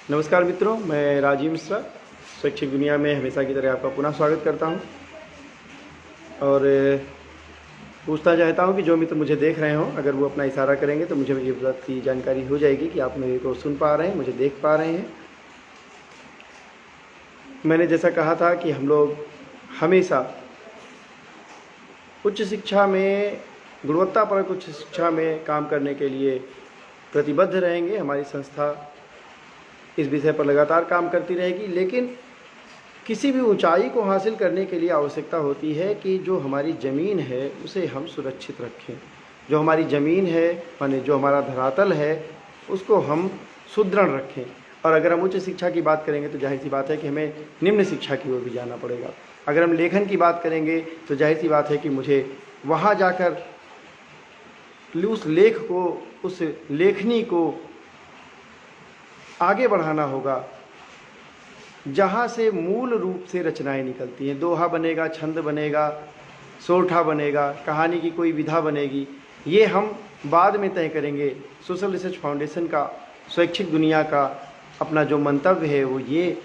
नमस्कार मित्रों, मैं राजीव मिश्रा शैक्षिक दुनिया में हमेशा की तरह आपका पुनः स्वागत करता हूं और पूछना चाहता हूं कि जो मित्र मुझे देख रहे हों, अगर वो अपना इशारा करेंगे तो मुझे ये बात की जानकारी हो जाएगी कि आप मेरे को सुन पा रहे हैं, मुझे देख पा रहे हैं। मैंने जैसा कहा था कि हम लोग हमेशा उच्च शिक्षा में, गुणवत्तापरक उच्च शिक्षा में काम करने के लिए प्रतिबद्ध रहेंगे। हमारी संस्था इस विषय पर लगातार काम करती रहेगी, लेकिन किसी भी ऊंचाई को हासिल करने के लिए आवश्यकता होती है कि जो हमारी ज़मीन है उसे हम सुरक्षित रखें। जो हमारी ज़मीन है, माने जो हमारा धरातल है, उसको हम सुदृढ़ रखें। और अगर हम उच्च शिक्षा की बात करेंगे तो जाहिर सी बात है कि हमें निम्न शिक्षा की ओर भी जाना पड़ेगा। अगर हम लेखन की बात करेंगे तो जाहिर सी बात है कि मुझे वहाँ जाकर उस लेख को, उस लेखनी को आगे बढ़ाना होगा जहाँ से मूल रूप से रचनाएं निकलती हैं। दोहा बनेगा, छंद बनेगा, सोरठा बनेगा, कहानी की कोई विधा बनेगी, ये हम बाद में तय करेंगे। सोशल रिसर्च फाउंडेशन का, शैक्षिक दुनिया का अपना जो मंतव्य है वो ये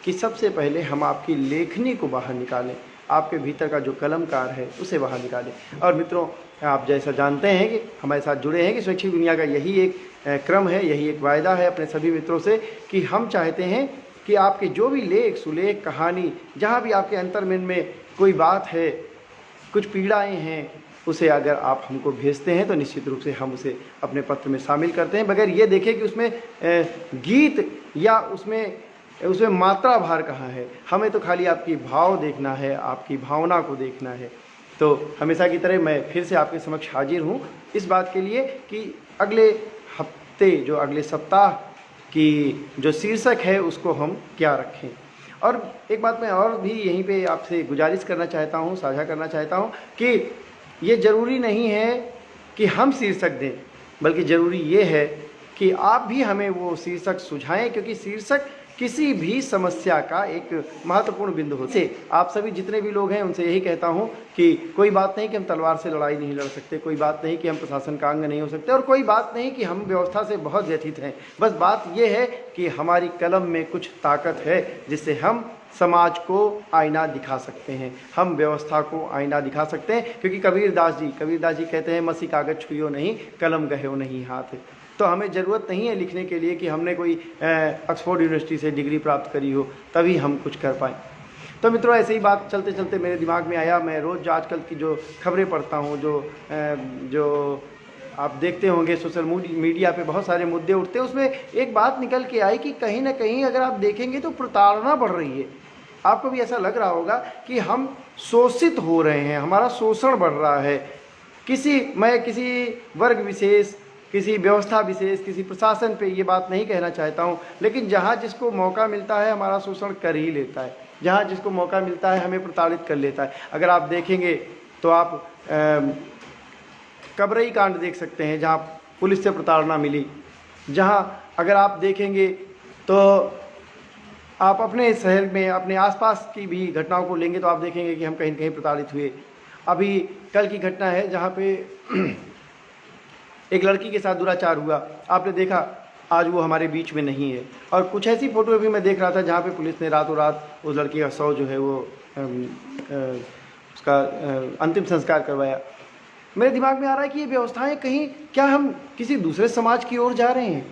कि सबसे पहले हम आपकी लेखनी को बाहर निकालें, आपके भीतर का जो कलमकार है उसे बाहर निकालें। और मित्रों, आप जैसा जानते हैं कि हमारे साथ जुड़े हैं कि शैक्षिक दुनिया का यही एक क्रम है, यही एक वायदा है अपने सभी मित्रों से कि हम चाहते हैं कि आपके जो भी लेख, सुलेख, कहानी, जहाँ भी आपके अंतर्मन में कोई बात है, कुछ पीड़ाएं हैं, उसे अगर आप हमको भेजते हैं तो निश्चित रूप से हम उसे अपने पत्र में शामिल करते हैं, बगैर ये देखें कि उसमें गीत या उसमें मात्रा भार कहाँ है। हमें तो खाली आपकी भाव देखना है, आपकी भावना को देखना है। तो हमेशा की तरह मैं फिर से आपके समक्ष हाजिर हूँ इस बात के लिए कि अगले हफ्ते, जो अगले सप्ताह की जो शीर्षक है उसको हम क्या रखें। और एक बात मैं और भी यहीं पे आपसे गुजारिश करना चाहता हूँ, साझा करना चाहता हूँ कि ये ज़रूरी नहीं है कि हम शीर्षक दें, बल्कि ज़रूरी ये है कि आप भी हमें वो शीर्षक सुझाएं, क्योंकि शीर्षक किसी भी समस्या का एक महत्वपूर्ण बिंदु होता है। आप सभी जितने भी लोग हैं उनसे यही कहता हूं कि कोई बात नहीं कि हम तलवार से लड़ाई नहीं लड़ सकते, कोई बात नहीं कि हम प्रशासन का अंग नहीं हो सकते, और कोई बात नहीं कि हम व्यवस्था से बहुत व्यथित हैं। बस बात यह है कि हमारी कलम में कुछ ताकत है जिससे हम समाज को आईना दिखा सकते हैं, हम व्यवस्था को आईना दिखा सकते हैं। क्योंकि कबीरदास जी कहते हैं, मसी कागज छुइयो नहीं, कलम गह्यो नहीं हाथ। तो हमें ज़रूरत नहीं है लिखने के लिए कि हमने कोई ऑक्सफोर्ड यूनिवर्सिटी से डिग्री प्राप्त करी हो तभी हम कुछ कर पाएँ। तो मित्रों, ऐसे ही बात चलते चलते मेरे दिमाग में आया। मैं रोज़ आजकल की जो खबरें पढ़ता हूँ, जो आप देखते होंगे सोशल मीडिया पे बहुत सारे मुद्दे उठते हैं, उसमें एक बात निकल के आई कि कहीं ना कहीं अगर आप देखेंगे तो प्रताड़ना बढ़ रही है। आपको भी ऐसा लग रहा होगा कि हम शोषित हो रहे हैं, हमारा शोषण बढ़ रहा है। मैं किसी वर्ग विशेष, किसी व्यवस्था विशेष, किसी प्रशासन पे ये बात नहीं कहना चाहता हूँ, लेकिन जहाँ जिसको मौका मिलता है हमारा शोषण कर ही लेता है, जहाँ जिसको मौका मिलता है हमें प्रताड़ित कर लेता है। अगर आप देखेंगे तो आप कबरई कांड देख सकते हैं जहाँ पुलिस से प्रताड़ना मिली। जहाँ अगर आप देखेंगे तो आप अपने शहर में, अपने आसपास की भी घटनाओं को लेंगे तो आप देखेंगे कि हम कहीं न कहीं प्रताड़ित हुए। अभी कल की घटना है जहाँ पे एक लड़की के साथ दुराचार हुआ, आपने देखा, आज वो हमारे बीच में नहीं है। और कुछ ऐसी फ़ोटो भी मैं देख रहा था जहाँ पे पुलिस ने रातों रात उस लड़की का शव जो है वो उसका अंतिम संस्कार करवाया। मेरे दिमाग में आ रहा है कि ये व्यवस्थाएं कहीं, क्या हम किसी दूसरे समाज की ओर जा रहे हैं?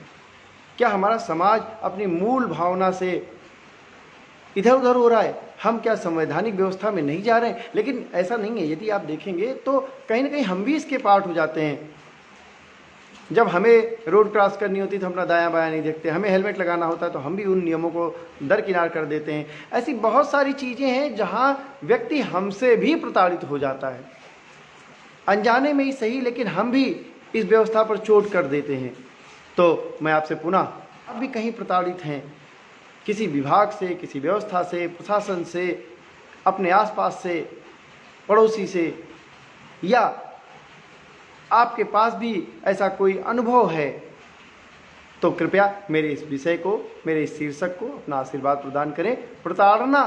क्या हमारा समाज अपनी मूल भावना से इधर उधर हो रहा है? हम क्या संवैधानिक व्यवस्था में नहीं जा रहे हैं? लेकिन ऐसा नहीं है। यदि आप देखेंगे तो कहीं ना कहीं हम भी इसके पार्ट हो जाते हैं। जब हमें रोड क्रॉस करनी होती है तो हम अपना दायां बायां नहीं देखते, हमें हेलमेट लगाना होता है तो हम भी उन नियमों को दरकिनार कर देते हैं। ऐसी बहुत सारी चीज़ें हैं जहां व्यक्ति हमसे भी प्रताड़ित हो जाता है, अनजाने में ही सही, लेकिन हम भी इस व्यवस्था पर चोट कर देते हैं। तो मैं आपसे पुनः, आप भी कहीं प्रताड़ित हैं किसी विभाग से, किसी व्यवस्था से, प्रशासन से, अपने आसपास से, पड़ोसी से, या आपके पास भी ऐसा कोई अनुभव है, तो कृपया मेरे इस विषय को, मेरे इस शीर्षक को अपना आशीर्वाद प्रदान करें। प्रताड़ना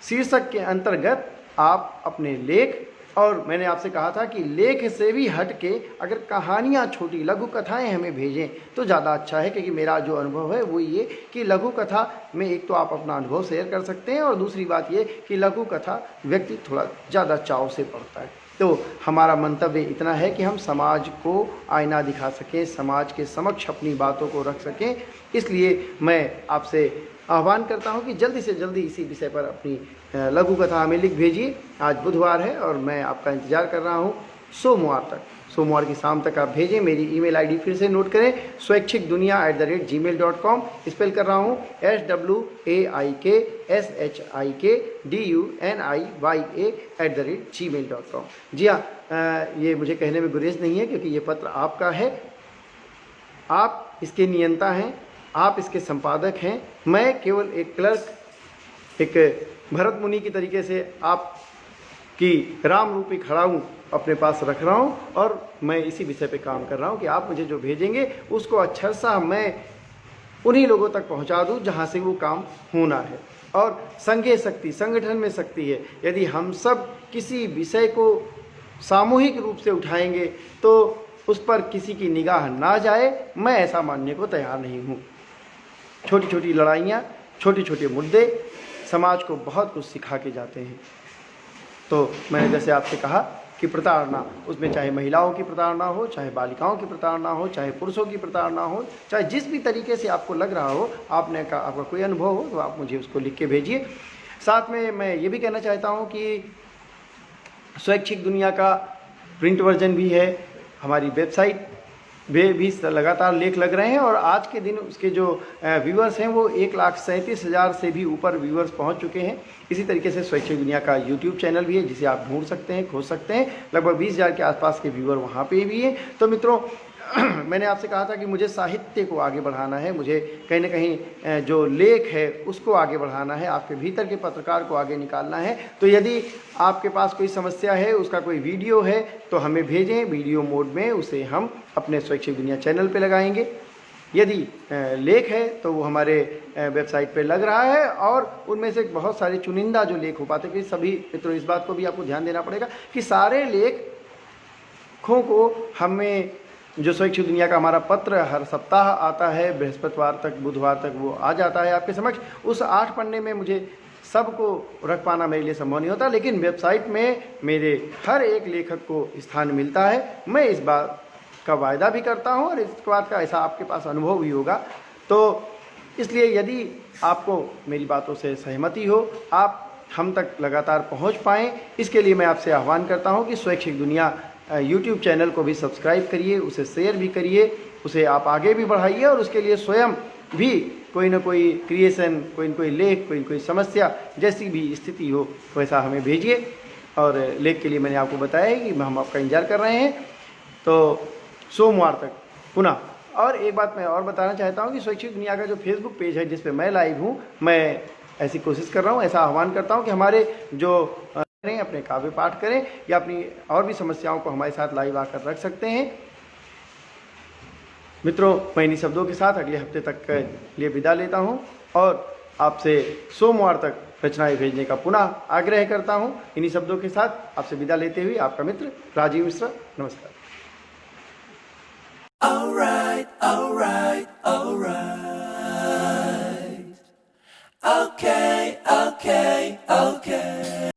शीर्षक के अंतर्गत आप अपने लेख और मैंने आपसे कहा था कि लेख से भी हट के अगर कहानियाँ छोटी लघु कथाएँ हमें भेजें तो ज़्यादा अच्छा है, क्योंकि मेरा जो अनुभव है वो ये कि लघु कथा में एक तो आप अपना अनुभव शेयर कर सकते हैं और दूसरी बात ये कि लघु कथा व्यक्ति थोड़ा ज़्यादा चाव से पढ़ता है। तो हमारा मंतव्य इतना है कि हम समाज को आईना दिखा सकें, समाज के समक्ष अपनी बातों को रख सकें। इसलिए मैं आपसे आह्वान करता हूं कि जल्दी से जल्दी इसी विषय पर अपनी लघु कथा हमें लिख भेजिए। आज बुधवार है और मैं आपका इंतज़ार कर रहा हूं सोमवार तक, सोमवार की शाम तक आप भेजें। मेरी ईमेल आईडी फिर से नोट करें, swaichhikdunia@gmail.com। स्पेल कर रहा हूँ SWAIKSHIKDUNIYA@gmail.com। जी हाँ, ये मुझे कहने में गुरेज नहीं है, क्योंकि ये पत्र आपका है, आप इसके नियंता हैं, आप इसके संपादक हैं। मैं केवल एक क्लर्क, एक भरत मुनि की तरीके से आपकी राम रूपी खड़ाऊँ अपने पास रख रहा हूँ और मैं इसी विषय पे काम कर रहा हूँ कि आप मुझे जो भेजेंगे उसको अक्षरशः मैं उन्हीं लोगों तक पहुँचा दूँ जहाँ से वो काम होना है। और संघे शक्ति, संगठन में शक्ति है। यदि हम सब किसी विषय को सामूहिक रूप से उठाएंगे तो उस पर किसी की निगाह ना जाए, मैं ऐसा मानने को तैयार नहीं हूँ। छोटी छोटी लड़ाइयाँ, छोटे छोटे मुद्दे समाज को बहुत कुछ सिखा के जाते हैं। तो मैंने जैसे आपसे कहा कि प्रताड़ना, उसमें चाहे महिलाओं की प्रताड़ना हो, चाहे बालिकाओं की प्रताड़ना हो, चाहे पुरुषों की प्रताड़ना हो, चाहे जिस भी तरीके से आपको लग रहा हो, आपका कोई अनुभव हो तो आप मुझे उसको लिख के भेजिए। साथ में मैं ये भी कहना चाहता हूँ कि स्वैच्छिक दुनिया का प्रिंट वर्जन भी है, हमारी वेबसाइट वे भी लगातार लेख लग रहे हैं और आज के दिन उसके जो व्यूअर्स हैं वो 1,37,000 से भी ऊपर व्यूअर्स पहुंच चुके हैं। इसी तरीके से स्वैच्छिक दुनिया का यूट्यूब चैनल भी है, जिसे आप ढूंढ सकते हैं, खोज सकते हैं। लगभग 20,000 के आसपास के व्यूअर वहां पे भी हैं। तो मित्रों, मैंने आपसे कहा था कि मुझे साहित्य को आगे बढ़ाना है, मुझे कहीं ना कहीं जो लेख है उसको आगे बढ़ाना है, आपके भीतर के पत्रकार को आगे निकालना है। तो यदि आपके पास कोई समस्या है, उसका कोई वीडियो है तो हमें भेजें, वीडियो मोड में उसे हम अपने स्वैच्छिक दुनिया चैनल पे लगाएंगे। यदि लेख है तो वो हमारे वेबसाइट पे लग रहा है और उनमें से बहुत सारे चुनिंदा जो लेख हो पाते, कि सभी मित्रों इस बात को भी आपको ध्यान देना पड़ेगा कि सारे लेखों को हमें, जो स्वैच्छिक दुनिया का हमारा पत्र हर सप्ताह आता है, बृहस्पतिवार तक, बुधवार तक वो आ जाता है आपके समक्ष, उस 8 पन्ने में मुझे सबको रख पाना मेरे लिए संभव नहीं होता, लेकिन वेबसाइट में मेरे हर एक लेखक को स्थान मिलता है। मैं इस बात का वायदा भी करता हूँ और इस बात का ऐसा आपके पास अनुभव भी होगा। तो इसलिए यदि आपको मेरी बातों से सहमति हो, आप हम तक लगातार पहुँच पाएँ, इसके लिए मैं आपसे आह्वान करता हूँ कि स्वैच्छिक दुनिया यूट्यूब चैनल को भी सब्सक्राइब करिए, उसे शेयर भी करिए, उसे आप आगे भी बढ़ाइए और उसके लिए स्वयं भी कोई ना कोई क्रिएशन, कोई न कोई लेख, कोई न कोई समस्या, जैसी भी स्थिति हो वैसा हमें भेजिए। और लेख के लिए मैंने आपको बताया है कि हम आपका इंतजार कर रहे हैं। तो सोमवार तक पुनः। और एक बात मैं और बताना चाहता हूँ कि स्वैच्छिक दुनिया का जो फेसबुक पेज है जिस पे मैं लाइव हूँ, मैं ऐसी कोशिश कर रहा हूँ, ऐसा आह्वान करता हूँ कि हमारे जो अपने काव्य पाठ करें या अपनी और भी समस्याओं को हमारे साथ लाइव आकर रख सकते हैं। मित्रों, मैं इन्हीं शब्दों के साथ अगले हफ्ते तक के लिए विदा लेता हूं और आपसे सोमवार तक रचनाएं भेजने का पुनः आग्रह करता हूं। इन्हीं शब्दों के साथ आपसे विदा लेते हुए आपका मित्र राजीव मिश्रा, नमस्कार। Okay.